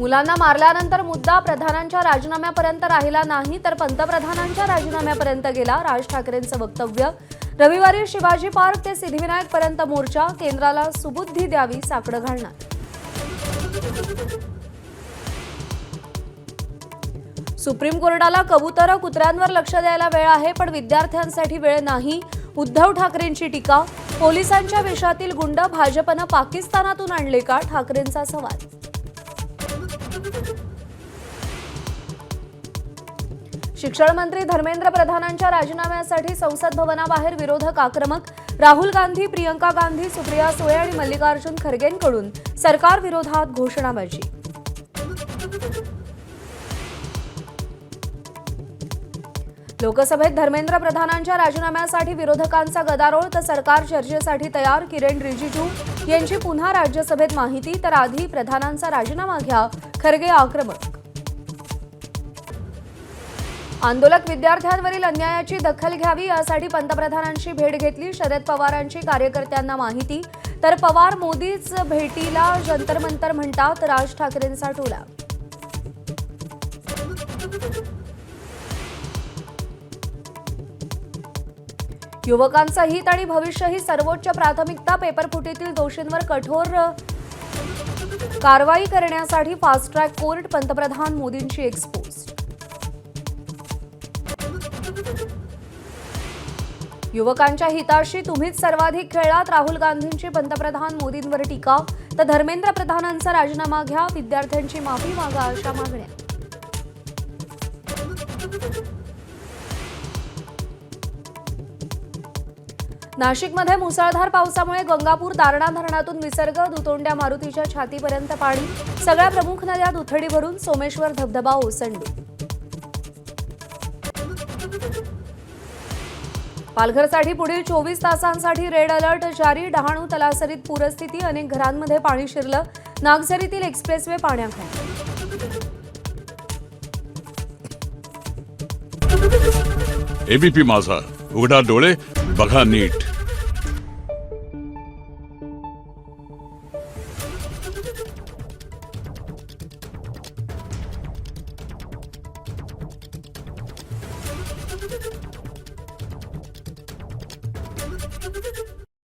मुलांना मारल्यानंतर मुद्दा प्रधानांच्या राजीनाम्यापर्यंत राहिला नाही तर पंतप्रधानांच्या राजीनाम्यापर्यंत गेला. राज ठाकरेंचं वक्तव्य. रविवारी शिवाजी पार्क ते सिद्धिविनायक पर्यंत मोर्चा. केंद्राला सुबुद्धी द्यावी साकडं घालणार. सुप्रीम कोर्टाला कबुतर कुत्र्यांवर लक्ष द्यायला वेळ आहे पण विद्यार्थ्यांसाठी वेळ नाही. उद्धव ठाकरेंची टीका. पोलिसांच्या वेशातील गुंड भाजपनं पाकिस्तानातून आणले का? ठाकरेंचा सवाल. शिक्षण मंत्री धर्मेंद्र प्रधानांच्या राजीनाम्यासाठी संसद भवनाबाहेर विरोधक आक्रमक. राहुल गांधी, प्रियंका गांधी, सुप्रिया सुळे आणि मल्लिकार्जुन खरगेंकडून सरकार विरोधात घोषणाबाजी. लोकसभेत धर्मेंद्र प्रधानांच्या राजीनाम्यासाठी विरोधकांचा गदारोळ तर सरकार चर्चेसाठी तयार. किरण रिजिजू यांची पुन्हा राज्यसभेत माहिती. तर आधी प्रधानांचा राजीनामा घ्या, खरगे आक्रमक. आंदोलक विद्यार्थ्यांवरील अन्यायाची दखल घ्यावी यासाठी पंतप्रधानांची भेट घेतली. शरद पवारांची कार्यकर्त्यांना माहिती. तर पवार मोदीच भेटीला जंतर मंतर म्हणतात. राज ठाकरेंचा टोला. युवकांचं हित आणि भविष्य ही सर्वोच्च प्राथमिकता. पेपरफुटीतील दोषींवर कठोर कारवाई करण्यासाठी फास्ट ट्रॅक कोर्ट. पंतप्रधान मोदींची एक्सपोज. युवकांच्या हिताशी तुम्हीच सर्वाधिक खेळलात. राहुल गांधींची पंतप्रधान मोदींवर टीका. तर धर्मेंद्र प्रधानांचा राजीनामा घ्या, विद्यार्थ्यांची माफी मागा अशा मागण्या. नाशिकमध्ये मुसळधार पावसामुळे गंगापूर दारणा धरणातून विसर्ग. दुतोंड्या मारुतीच्या छातीपर्यंत पाणी. सगळ्या प्रमुख नद्या दुथडी भरून. सोमेश्वर धबधबा ओसंडू. पालघरसाठी पुढील 24 तासांसाठी रेड अलर्ट जारी. डहाणू तलासरीत पूरस्थिती. अनेक घरांमध्ये पाणी शिरलं. नागझरीतील एक्सप्रेसवे पाण्याखाली. एबीपी माझा, उघडा डोळे बघा नीट.